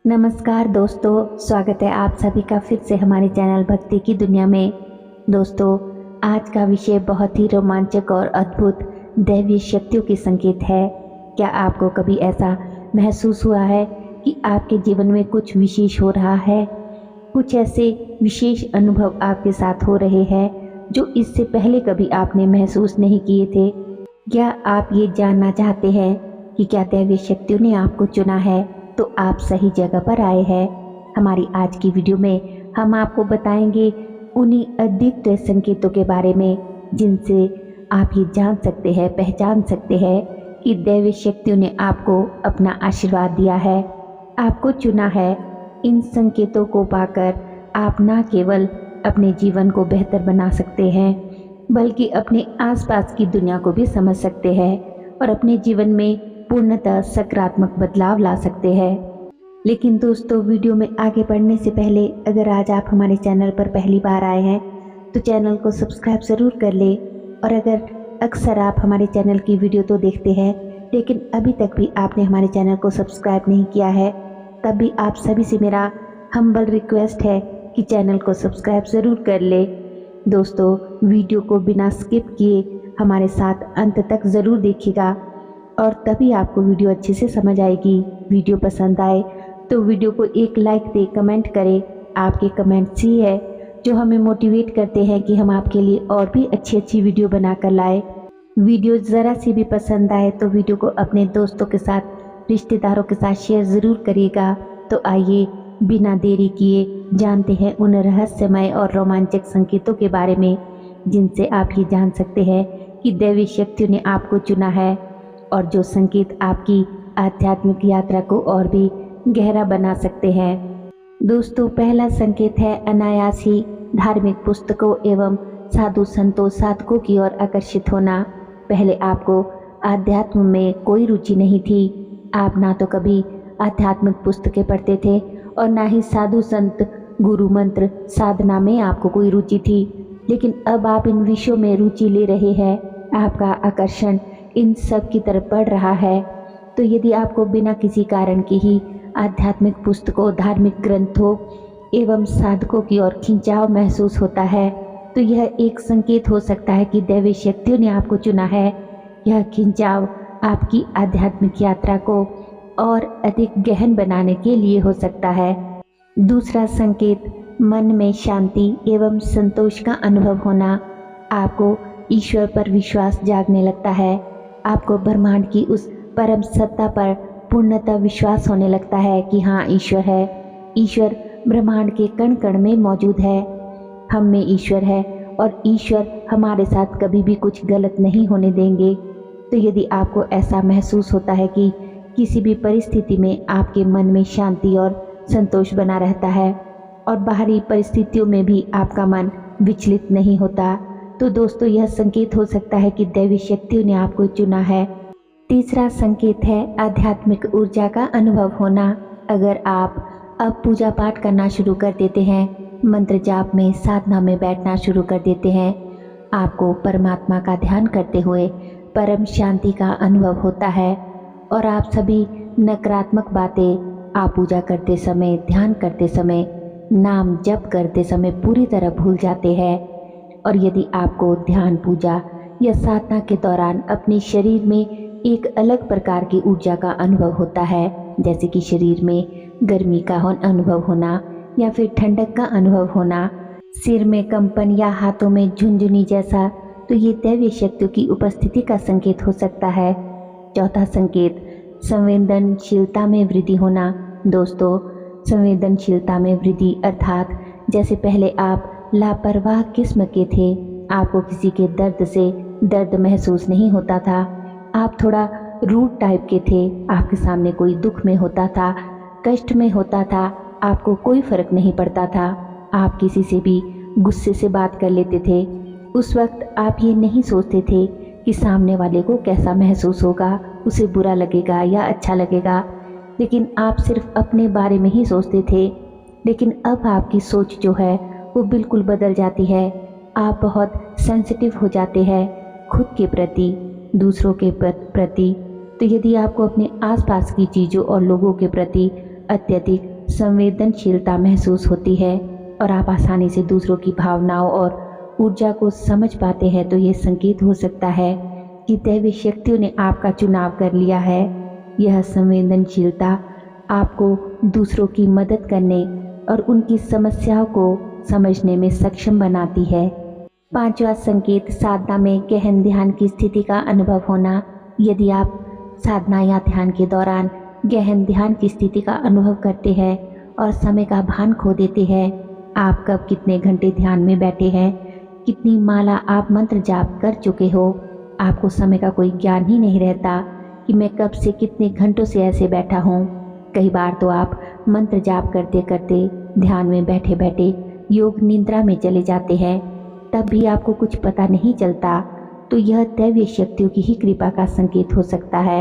नमस्कार दोस्तों, स्वागत है आप सभी का फिर से हमारे चैनल भक्ति की दुनिया में। दोस्तों, आज का विषय बहुत ही रोमांचक और अद्भुत दैवीय शक्तियों के संकेत है। क्या आपको कभी ऐसा महसूस हुआ है कि आपके जीवन में कुछ विशेष हो रहा है? कुछ ऐसे विशेष अनुभव आपके साथ हो रहे हैं जो इससे पहले कभी आपने महसूस नहीं किए थे। क्या आप ये जानना चाहते हैं कि क्या दैवीय शक्तियों ने आपको चुना है? तो आप सही जगह पर आए हैं। हमारी आज की वीडियो में हम आपको बताएंगे उन्हीं अद्वितीय संकेतों के बारे में जिनसे आप ये जान सकते हैं, पहचान सकते हैं कि दैवीय शक्तियों ने आपको अपना आशीर्वाद दिया है, आपको चुना है। इन संकेतों को पाकर आप न केवल अपने जीवन को बेहतर बना सकते हैं बल्कि अपने आसपास की दुनिया को भी समझ सकते हैं और अपने जीवन में पूर्णतः सकारात्मक बदलाव ला सकते हैं। लेकिन दोस्तों, वीडियो में आगे बढ़ने से पहले अगर आज आप हमारे चैनल पर पहली बार आए हैं तो चैनल को सब्सक्राइब ज़रूर कर ले। और अगर अक्सर आप हमारे चैनल की वीडियो तो देखते हैं लेकिन अभी तक भी आपने हमारे चैनल को सब्सक्राइब नहीं किया है, तब भी आप सभी से मेरा हम्बल रिक्वेस्ट है कि चैनल को सब्सक्राइब ज़रूर कर ले। दोस्तों, वीडियो को बिना स्किप किए हमारे साथ अंत तक ज़रूर देखिएगा और तभी आपको वीडियो अच्छे से समझ आएगी। वीडियो पसंद आए तो वीडियो को एक लाइक दे, कमेंट करें। आपके कमेंट्स ही है जो हमें मोटिवेट करते हैं कि हम आपके लिए और भी अच्छी अच्छी वीडियो बनाकर लाए। वीडियो ज़रा सी भी पसंद आए तो वीडियो को अपने दोस्तों के साथ, रिश्तेदारों के साथ शेयर ज़रूर करिएगा। तो आइए बिना देरी किए जानते हैं उन रहस्यमय और रोमांचक संकेतों के बारे में जिनसे आप ये जान सकते हैं कि दैवीय शक्तियों ने आपको चुना है और जो संकेत आपकी आध्यात्मिक यात्रा को और भी गहरा बना सकते हैं। दोस्तों, पहला संकेत है अनायास ही धार्मिक पुस्तकों एवं साधु संतों, साधकों की ओर आकर्षित होना। पहले आपको आध्यात्म में कोई रुचि नहीं थी। आप ना तो कभी आध्यात्मिक पुस्तकें पढ़ते थे और ना ही साधु संत, गुरु मंत्र, साधना में आपको कोई रुचि थी। लेकिन अब आप इन विषयों में रुचि ले रहे हैं। आपका आकर्षण इन सब की तरफ बढ़ रहा है। तो यदि आपको बिना किसी कारण के ही आध्यात्मिक पुस्तकों, धार्मिक ग्रंथों एवं साधकों की ओर खिंचाव महसूस होता है तो यह एक संकेत हो सकता है कि दैवीय शक्तियों ने आपको चुना है। यह खिंचाव आपकी आध्यात्मिक यात्रा को और अधिक गहन बनाने के लिए हो सकता है। दूसरा संकेत मन में शांति एवं संतोष का अनुभव होना। आपको ईश्वर पर विश्वास जागने लगता है। आपको ब्रह्मांड की उस परम सत्ता पर पूर्णतः विश्वास होने लगता है कि हाँ, ईश्वर है। ईश्वर ब्रह्मांड के कण कण में मौजूद है। हम में ईश्वर है और ईश्वर हमारे साथ कभी भी कुछ गलत नहीं होने देंगे। तो यदि आपको ऐसा महसूस होता है कि किसी भी परिस्थिति में आपके मन में शांति और संतोष बना रहता है और बाहरी परिस्थितियों में भी आपका मन विचलित नहीं होता, तो दोस्तों यह संकेत हो सकता है कि दैवी शक्तियों ने आपको चुना है। तीसरा संकेत है आध्यात्मिक ऊर्जा का अनुभव होना। अगर आप अब पूजा पाठ करना शुरू कर देते हैं, मंत्र जाप में, साधना में बैठना शुरू कर देते हैं, आपको परमात्मा का ध्यान करते हुए परम शांति का अनुभव होता है और आप सभी नकारात्मक बातें आप पूजा करते समय, ध्यान करते समय, नाम जप करते समय पूरी तरह भूल जाते हैं। और यदि आपको ध्यान, पूजा या साधना के दौरान अपने शरीर में एक अलग प्रकार की ऊर्जा का अनुभव होता है, जैसे कि शरीर में गर्मी का अनुभव होना या फिर ठंडक का अनुभव होना, सिर में कंपन या हाथों में झुनझुनी जैसा, तो ये दैवीय शक्तियों की उपस्थिति का संकेत हो सकता है। चौथा संकेत संवेदनशीलता में वृद्धि होना। दोस्तों, संवेदनशीलता में वृद्धि अर्थात जैसे पहले आप लापरवाह किस्म के थे, आपको किसी के दर्द से दर्द महसूस नहीं होता था, आप थोड़ा रूड टाइप के थे, आपके सामने कोई दुख में होता था, कष्ट में होता था, आपको कोई फर्क नहीं पड़ता था, आप किसी से भी गुस्से से बात कर लेते थे। उस वक्त आप ये नहीं सोचते थे कि सामने वाले को कैसा महसूस होगा, उसे बुरा लगेगा या अच्छा लगेगा, लेकिन आप सिर्फ अपने बारे में ही सोचते थे। लेकिन अब आपकी सोच जो है वो बिल्कुल बदल जाती है। आप बहुत सेंसिटिव हो जाते हैं खुद के प्रति, दूसरों के प्रति। तो यदि आपको अपने आसपास की चीज़ों और लोगों के प्रति अत्यधिक संवेदनशीलता महसूस होती है और आप आसानी से दूसरों की भावनाओं और ऊर्जा को समझ पाते हैं, तो ये संकेत हो सकता है कि दैवी शक्तियों ने आपका चुनाव कर लिया है। यह संवेदनशीलता आपको दूसरों की मदद करने और उनकी समस्याओं को समझने में सक्षम बनाती है। पांचवा संकेत, साधना में गहन ध्यान की स्थिति का अनुभव होना। यदि आप साधना या ध्यान के दौरान गहन ध्यान की स्थिति का अनुभव करते हैं और समय का भान खो देते हैं, आप कब कितने घंटे ध्यान में बैठे हैं, कितनी माला आप मंत्र जाप कर चुके हो, आपको समय का कोई ज्ञान ही नहीं रहता कि मैं कब से कितने घंटों से ऐसे बैठा हूँ। कई बार तो आप मंत्र जाप करते करते ध्यान में बैठे बैठे योग निद्रा में चले जाते हैं, तब भी आपको कुछ पता नहीं चलता। तो यह दैवीय शक्तियों की ही कृपा का संकेत हो सकता है।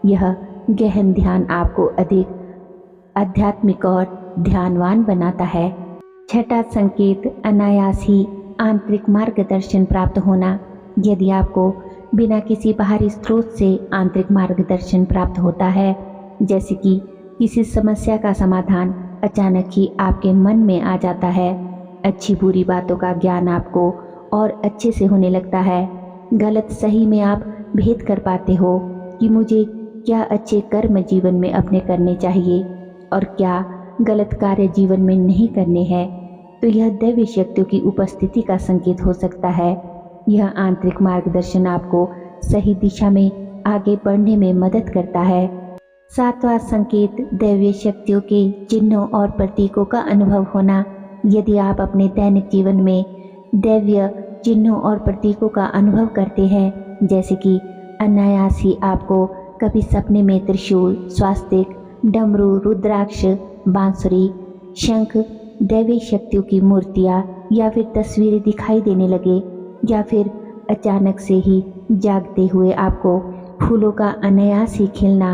यह गहन ध्यान आपको अधिक आध्यात्मिक और ध्यानवान बनाता है। छठा संकेत, अनायास ही आंतरिक मार्गदर्शन प्राप्त होना। यदि आपको बिना किसी बाहरी स्रोत से आंतरिक मार्गदर्शन प्राप्त होता है, जैसे कि किसी समस्या का समाधान अचानक ही आपके मन में आ जाता है, अच्छी बुरी बातों का ज्ञान आपको और अच्छे से होने लगता है, गलत सही में आप भेद कर पाते हो कि मुझे क्या अच्छे कर्म जीवन में अपने करने चाहिए और क्या गलत कार्य जीवन में नहीं करने हैं, तो यह दैवी शक्तियों की उपस्थिति का संकेत हो सकता है। यह आंतरिक मार्गदर्शन आपको सही दिशा में आगे बढ़ने में मदद करता है। सातवां संकेत, दैवीय शक्तियों के चिन्हों और प्रतीकों का अनुभव होना। यदि आप अपने दैनिक जीवन में दैवीय चिन्हों और प्रतीकों का अनुभव करते हैं, जैसे कि अनायास ही आपको कभी सपने में त्रिशूल, स्वास्तिक, डमरू, रुद्राक्ष, बांसुरी, शंख, दैवीय शक्तियों की मूर्तियाँ या फिर तस्वीरें दिखाई देने लगे, या फिर अचानक से ही जागते हुए आपको फूलों का अनायास ही खिलना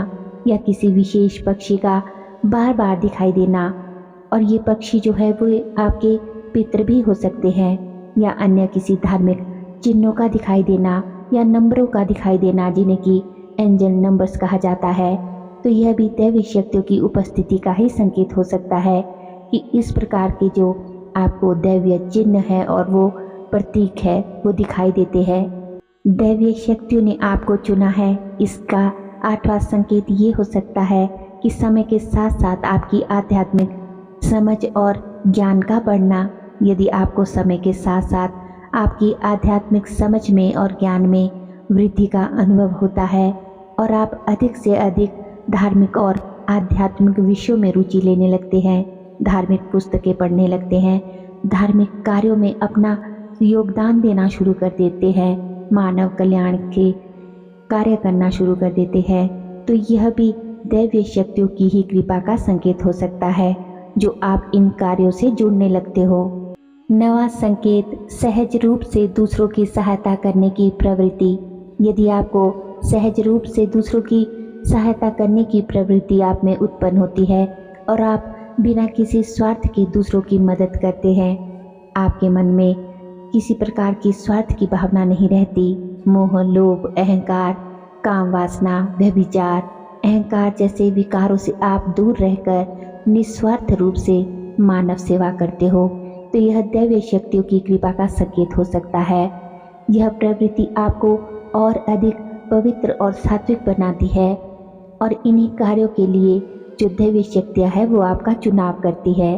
या किसी विशेष पक्षी का बार बार दिखाई देना, और ये पक्षी जो है वो आपके पितृ भी हो सकते हैं, या अन्य किसी धार्मिक चिन्हों का दिखाई देना या नंबरों का दिखाई देना, जिन्हें कि एंजल नंबर्स कहा जाता है, तो यह भी दैवी शक्तियों की उपस्थिति का ही संकेत हो सकता है कि इस प्रकार के जो आपको दैवीय चिन्ह है और वो प्रतीक है वो दिखाई देते हैं। दैवीय शक्तियों ने आपको चुना है। इसका आठवां संकेत ये हो सकता है कि समय के साथ साथ आपकी आध्यात्मिक समझ और ज्ञान का बढ़ना। यदि आपको समय के साथ साथ आपकी आध्यात्मिक समझ में और ज्ञान में वृद्धि का अनुभव होता है और आप अधिक से अधिक धार्मिक और आध्यात्मिक विषयों में रुचि लेने लगते हैं, धार्मिक पुस्तकें पढ़ने लगते हैं, धार्मिक कार्यों में अपना योगदान देना शुरू कर देते हैं, मानव कल्याण के कार्य करना शुरू कर देते हैं, तो यह भी दैवीय शक्तियों की ही कृपा का संकेत हो सकता है जो आप इन कार्यों से जुड़ने लगते हो। नवा संकेत, सहज रूप से दूसरों की सहायता करने की प्रवृत्ति। यदि आपको सहज रूप से दूसरों की सहायता करने की प्रवृत्ति आप में उत्पन्न होती है और आप बिना किसी स्वार्थ के दूसरों की मदद करते हैं, आपके मन में किसी प्रकार की स्वार्थ की भावना नहीं रहती, मोह, लोभ, अहंकार, काम वासना, व्यभिचार, अहंकार जैसे विकारों से आप दूर रहकर निस्वार्थ रूप से मानव सेवा करते हो, तो यह दैवीय शक्तियों की कृपा का संकेत हो सकता है। यह प्रवृत्ति आपको और अधिक पवित्र और सात्विक बनाती है और इन्हीं कार्यों के लिए जो दैवीय शक्तियाँ है वो आपका चुनाव करती है।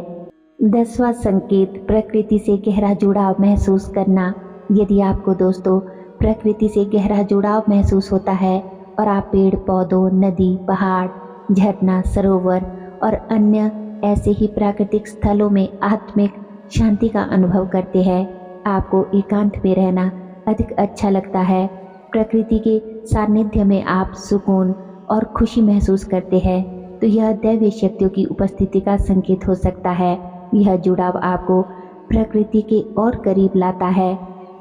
10वां संकेत, प्रकृति से गहरा जुड़ाव महसूस करना। यदि आपको दोस्तों प्रकृति से गहरा जुड़ाव महसूस होता है और आप पेड़ पौधों, नदी, पहाड़, झरना, सरोवर और अन्य ऐसे ही प्राकृतिक स्थलों में आत्मिक शांति का अनुभव करते हैं, आपको एकांत में रहना अधिक अच्छा लगता है, प्रकृति के सानिध्य में आप सुकून और खुशी महसूस करते हैं, तो यह दैवीय शक्तियों की उपस्थिति का संकेत हो सकता है। यह जुड़ाव आपको प्रकृति के और करीब लाता है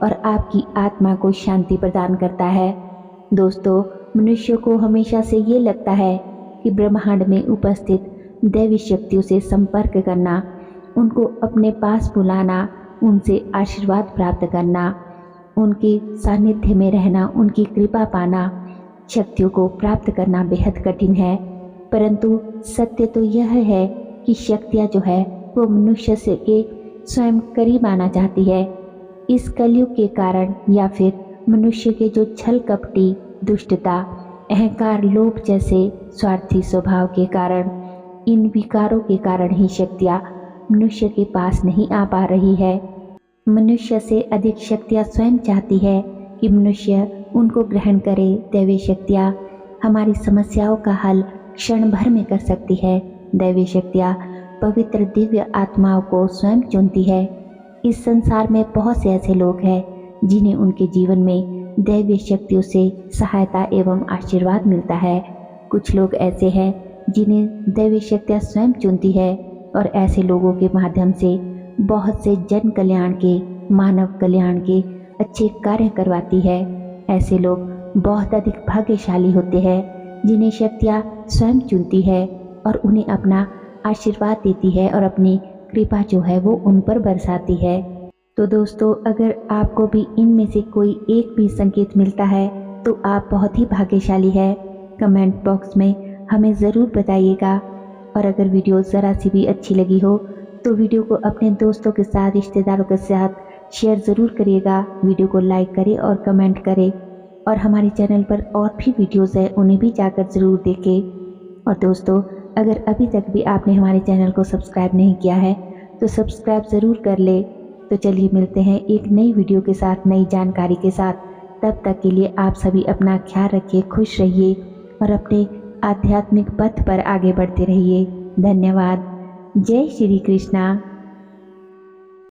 और आपकी आत्मा को शांति प्रदान करता है। दोस्तों, मनुष्य को हमेशा से ये लगता है कि ब्रह्मांड में उपस्थित दैवी शक्तियों से संपर्क करना, उनको अपने पास बुलाना, उनसे आशीर्वाद प्राप्त करना, उनके सानिध्य में रहना, उनकी कृपा पाना, शक्तियों को प्राप्त करना बेहद कठिन है, परंतु सत्य तो यह है की शक्तियाँ जो है वो मनुष्य से के स्वयं करीब आना चाहती है। इस कलयुग के कारण या फिर मनुष्य के जो छल कपटी, दुष्टता, अहंकार, लोभ जैसे स्वार्थी स्वभाव के कारण, इन विकारों के कारण ही शक्तियाँ मनुष्य के पास नहीं आ पा रही है। मनुष्य से अधिक शक्तियाँ स्वयं चाहती है कि मनुष्य उनको ग्रहण करे। दैवीय शक्तियाँ हमारी समस्याओं का हल क्षण भर में कर सकती है। दैवीय शक्तियाँ पवित्र दिव्य आत्माओं को स्वयं चुनती है। इस संसार में बहुत से ऐसे लोग हैं जिन्हें उनके जीवन में दैवीय शक्तियों से सहायता एवं आशीर्वाद मिलता है। कुछ लोग ऐसे हैं जिन्हें दैवीय शक्तियाँ स्वयं चुनती है और ऐसे लोगों के माध्यम से बहुत से जन कल्याण के, मानव कल्याण के अच्छे कार्य करवाती है। ऐसे लोग बहुत अधिक भाग्यशाली होते हैं जिन्हें शक्तियाँ स्वयं चुनती है और उन्हें अपना आशीर्वाद देती है और अपनी कृपा जो है वो उन पर बरसाती है। तो दोस्तों, अगर आपको भी इनमें से कोई एक भी संकेत मिलता है तो आप बहुत ही भाग्यशाली है। कमेंट बॉक्स में हमें ज़रूर बताइएगा। और अगर वीडियो ज़रा सी भी अच्छी लगी हो तो वीडियो को अपने दोस्तों के साथ, रिश्तेदारों के साथ शेयर ज़रूर करिएगा। वीडियो को लाइक करें और कमेंट करें। और हमारे चैनल पर और भी वीडियोज़ हैं, उन्हें भी जाकर ज़रूर देखें। और दोस्तों, अगर अभी तक भी आपने हमारे चैनल को सब्सक्राइब नहीं किया है तो सब्सक्राइब ज़रूर कर ले। तो चलिए मिलते हैं एक नई वीडियो के साथ, नई जानकारी के साथ। तब तक के लिए आप सभी अपना ख्याल रखिए, खुश रहिए और अपने आध्यात्मिक पथ पर आगे बढ़ते रहिए। धन्यवाद। जय श्री कृष्णा।